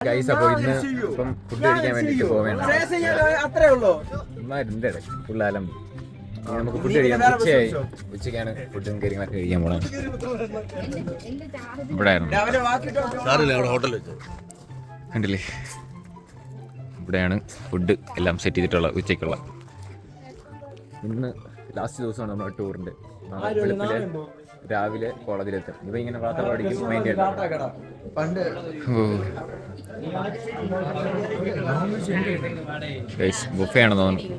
Guys അപ്പോൾ ഇന്ന് ഇപ്പം ഫുഡ് കഴിക്കാൻ വേണ്ടിയിട്ട് പോവേണ്ട ഫുള്ളാലം നമുക്ക് ഫുഡ് കഴിക്കാം. ഉച്ചയ്ക്കാണ് ഫുഡും കാര്യങ്ങളൊക്കെ കഴിക്കാൻ പോകണം. ഇവിടെ കണ്ടില്ലേ, ഇവിടെയാണ് ഫുഡ് എല്ലാം സെറ്റ് ചെയ്തിട്ടുള്ള ഉച്ചയ്ക്കുള്ള. ഇന്ന് ലാസ്റ്റ് ദിവസമാണ് നമ്മുടെ ടൂറിൻ്റെ. വെളുപ്പിലെ രാവിലെ കോളേജിലെത്തും. ഇവ ഇങ്ങനെ വാർത്ത പഠിക്കും. മൈൻഡ് ബുഫേ ആണെന്ന് തോന്നുന്നു.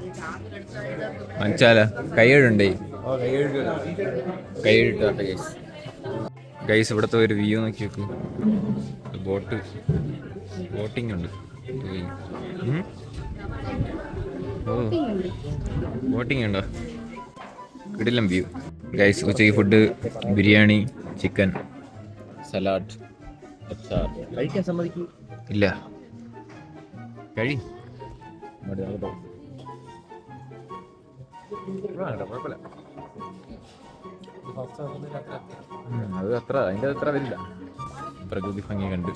മനസ്സിലാല കൈയ്യഴുണ്ടേ, കൈയ്യഴിട്ട് ഗൈസ്. ഇവിടുത്തെ ഒരു വ്യൂ നോക്കി നോക്കൂ. ബോട്ടിംഗ് ഉണ്ട്. ബോട്ടിംഗ് ഉണ്ടോ? കിടിലം വ്യൂ ഗൈസ്. ഉച്ചയ്ക്ക് ഫുഡ് ബിരിയാണി, ചിക്കൻ, സലാഡ്, അച്ചാർ. കഴിക്കാൻ സമ്മതിക്കൂ ഇല്ല, അത് അത്ര അതിൻ്റെ അത്ര വരില്ല. പ്രകൃതി ഭംഗി കണ്ട്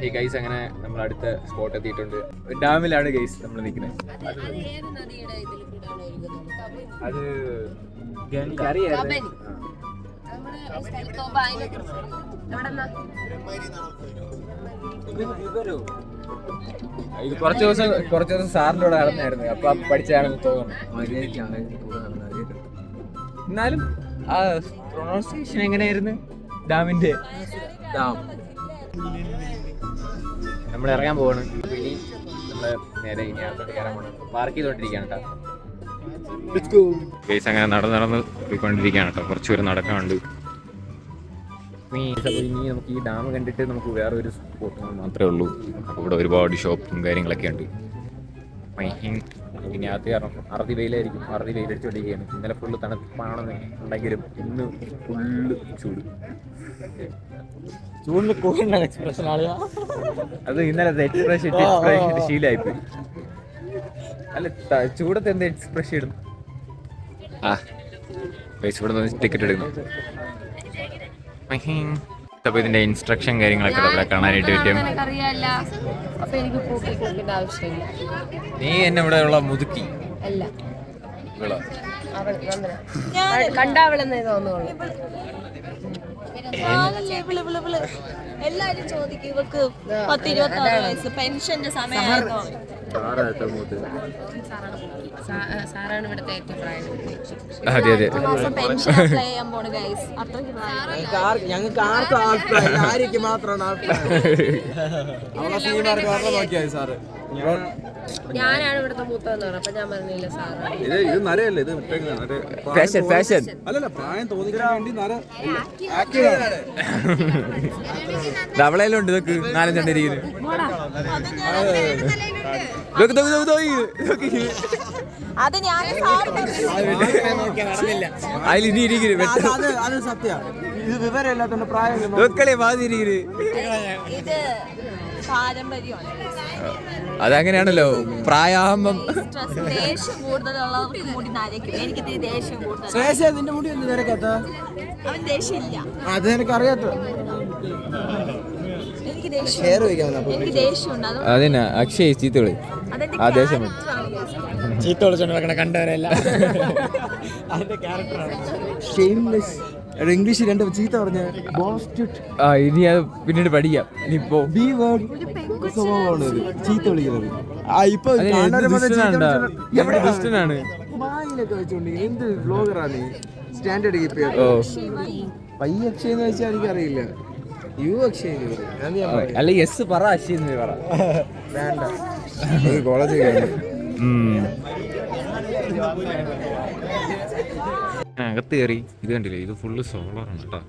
ഈ ഗൈസ് അങ്ങനെ നമ്മൾ അടുത്ത സ്പോട്ട് എത്തിയിട്ടുണ്ട്. ഡാമിലാണ് ഗൈസ് നമ്മൾ നിൽക്കുന്നത്. അത് ഇത് കുറച്ച് ദിവസം സാറിൻ്റെ കൂടെ നടന്നായിരുന്നു. അപ്പൊ പഠിച്ചാണെന്ന് തോന്നുന്നു. എന്നാലും ആ പ്രൊണൗൺസിയേഷൻ എങ്ങനെയായിരുന്നു? ഡാമിന്റെ നമ്മൾ ഇറങ്ങാൻ പോവാണ്. ഇനി നമ്മള് നേരെ ഇനി അകത്തോട്ട് കയറാൻ പോകണം. പാർക്ക് ചെയ്തോണ്ടിരിക്കുകയാണ് കേട്ടോ. ഗൈസ് അങ്ങനെ നടന്ന് പോയിക്കൊണ്ടിരിക്കുകയാണ് കേട്ടോ. കുറച്ച് പേര് നടക്കാനുണ്ട്. ഇനി നമുക്ക് ഈ ഡാം കണ്ടിട്ട് നമുക്ക് വേറെ ഒരു സ്പോട്ട് മാത്രമേ ഉള്ളൂ. അപ്പോൾ ഇവിടെ ഒരുപാട് ഷോപ്പും കാര്യങ്ങളൊക്കെ ഉണ്ട്. ഇനി അത് കാരണം അറുതി വെയിലായിരിക്കും. അറുതി വെയിലടിച്ചുകൊണ്ടിരിക്കുകയാണ്. ഇന്നലെ ഫുള്ള് തണുപ്പാണെന്ന് ഉണ്ടെങ്കിലും ഇന്ന് ഫുള്ള് ചൂടിന് കോഴിയുടെ എക്സ്പ്രഷൻ ആണ് അത്. ഇന്നലത്തെ എക്സ്പ്രഷൻ ശീലമായിപ്പോയി. അല്ല, ചൂടത്ത് എന്താ എക്സ്പ്രഷൻ ഇടും? പൈസ ഇവിടെ ടിക്കറ്റ് എടുക്കുന്നു. അപ്പോൾ ഇതിന്റെ ഇൻസ്ട്രക്ഷൻ കാര്യങ്ങളൊക്കെ ഇവിടെ കാണാനായിട്ട് പറ്റും. നീ എന്നെ ഇവിടെ ഉള്ള മുതുക്കി കണ്ടാവളെന്നേ തോന്നുള്ളൂ. എല്ലാരും ചോദിക്കും ഇവർക്ക് 10-26 വയസ്സ് പെൻഷന്റെ സമയമായിരുന്നോ? സാറാണ് ഇവിടുത്തെ ഏറ്റവും പ്രായം. പെൻഷൻ അപ്ലൈ ചെയ്യാൻ പോണ ഗൈസ്. ഞങ്ങൾക്ക് ആർക്കും മാത്രമാണ്. ഞാനാണ് ഇവിടുത്തെ മൂത്തതെന്ന് പറഞ്ഞു. അപ്പൊ ഞാൻ പറഞ്ഞില്ല സാറാണ്. ഇത് നരയല്ലേ, ഇത് ഫാഷൻ അല്ലല്ല, പ്രായം തോന്നിക്കാൻ വേണ്ടി നര. ധവളയിലുണ്ട് ഇതൊക്കെ 4-5 ഇരിക്കുന്നു. അത് ഞാൻ അതിലിനി ഇരിക്കുന്നു. അത് സത്യ. ഇത് വിവരമില്ലാത്ത പ്രായം ഇത് പാരമ്പര്യമാണ്. അതങ്ങനെയാണല്ലോ. പ്രായാകുമ്പം ദേഷ്യം കൂടുതലുള്ളവർക്ക് മുടി നരയ്ക്കും. എനിക്ക് ദേഷ്യം കൂടുതൽ. നിന്റെ മുടി എന്ത് നിരക്കാത്ത? അവൻ ദേഷ്യമില്ല. അത് എനിക്ക് അറിയാത്ത. എനിക്ക് ദേഷ്യമുണ്ട്. അതിനാ അക്ഷയ് ചീത്തവിളി. ആ ദേഷ്യം ചീത്ത വിളിച്ചോണ്ട് കണ്ടവരെല്ലാം ഇംഗ്ലീഷ് 2 ചീത്ത പറഞ്ഞ ഇനി അത് പിന്നീട് പഠിക്കാം. ഇനിയിപ്പോ സ്വഭാവമാണ് ഇത്, ചീത്ത വിളിക്കുന്നത്. ഇപ്പൊ ദുഷ്ടനാണ്. വായിലൊക്കെ വെച്ചോണ്ട് എന്ത് ബ്ലോഗറാണ്? സ്റ്റാൻഡേർഡ് കീപ്പ് ചെയ്യാം. പയ്യ അക്ഷയ് എന്ന് വെച്ചാൽ എനിക്കറിയില്ല. യു അക്ഷയ് അല്ല, യെസ് പറ, അക്ഷയ് പറ. വേണ്ട, കോളേജ് അകത്ത് കയറി. ഇത് കണ്ടില്ലേ, ഇത് ഫുള്ള് സോളാറാണ് കേട്ടോ.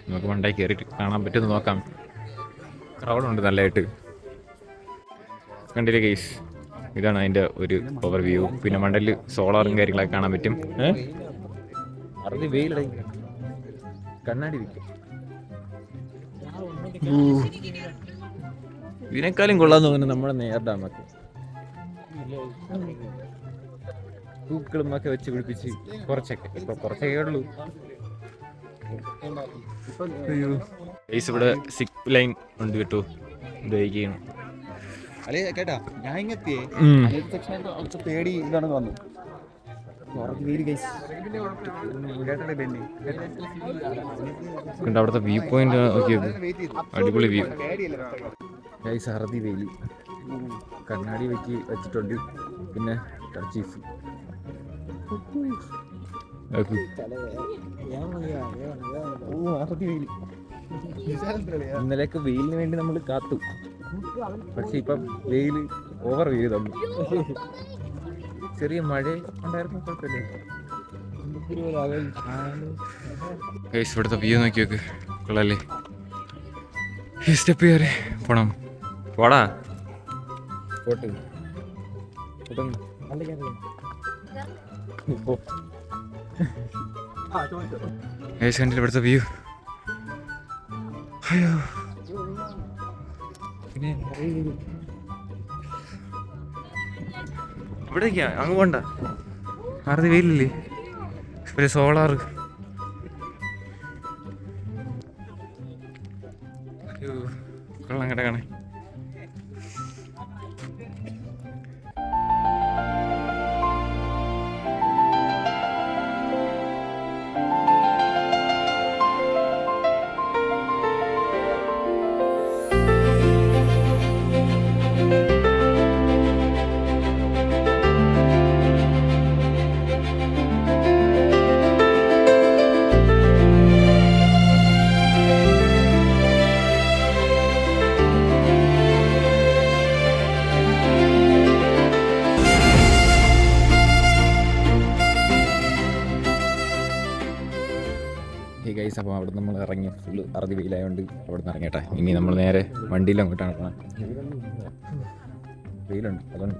നമുക്ക് മണ്ടായി കയറിയിട്ട് കാണാൻ പറ്റുമെന്ന് നോക്കാം. ക്രൗഡുണ്ട് നല്ലതായിട്ട്. കണ്ടില്ലേ ഗൈസ്, ഇതാണ് അതിൻ്റെ ഒരു ഓവർവ്യൂ. പിന്നെ മണ്ടയിൽ സോളാറും കാര്യങ്ങളൊക്കെ കാണാൻ പറ്റും. അറുതി വെയിലട കണ്ണാടി വിൽക്കും. ഇതിനേക്കാളും കൊള്ളാന്ന് തോന്നുന്നു നമ്മുടെ നേർ ഡാമൊക്കെ. പൂക്കളും ഒക്കെ വെച്ച് പിടിപ്പിച്ച് കുറച്ചൊക്കെ. ഇപ്പൊ കുറച്ചൊക്കെ ഉള്ളൂ. ഗൈസ് ഇവിടെ സിപ്പ് ലൈൻ ഉണ്ട് കേട്ടോ, ഉപയോഗിക്കുകയാണ്. അല്ലേ കേട്ടാ, ഞാൻ ഇങ്ങെത്തിയേ സെക്ഷൻ പേടി ഇതാണ് വന്നു. കണ്ട അവിടുത്തെ വ്യൂ പോയിന്റ് നോക്കിയത്, അടിപൊളി വ്യൂ. ഗൈസ് അറബി വേലി, കണ്ണാടി വെച്ചിട്ടുണ്ട്, പിന്നെ ടർച്ചീഫ്. ഇന്നലെയൊക്കെ വെയിലിന് വേണ്ടി നമ്മൾ കാത്തു, പക്ഷെ ഇപ്പം വെയിൽ ഓവർ വെയിൽ തന്നു. ചെറിയ മഴ ഉണ്ടായിരുന്നു, കുഴപ്പമില്ല. ഗൈസ് ഇവിടുത്തെ വ്യൂ നോക്കി നോക്ക്, കൊള്ളാല്ലേ. ഈ സ്റ്റെപ്പ് കയറി പോണം. പോടാ പോട്ട് ഗൈസ് കണ്ടില്ല ഇവിടുത്തെ വ്യൂ. അയ്യോ പിന്നെ ഇവിടേക്കാ, അങ്ങ് പോണ്ട. ആറതി വെയിലില്ലേ, ഒരു സോളാറ്. കൊള്ളാം കേട്ടാ കാണേ. ഗൈസ് അപ്പോൾ അവിടെ നമ്മൾ ഇറങ്ങി, ഫുള്ള് അറുതി വെയിലായതുകൊണ്ട് അവിടെ നിന്ന് ഇറങ്ങിയിട്ടെ. ഇനി നമ്മൾ നേരെ വണ്ടിയിൽ അങ്ങോട്ടാണ് പോകണം. വെയിലുണ്ട് അതുകൊണ്ട്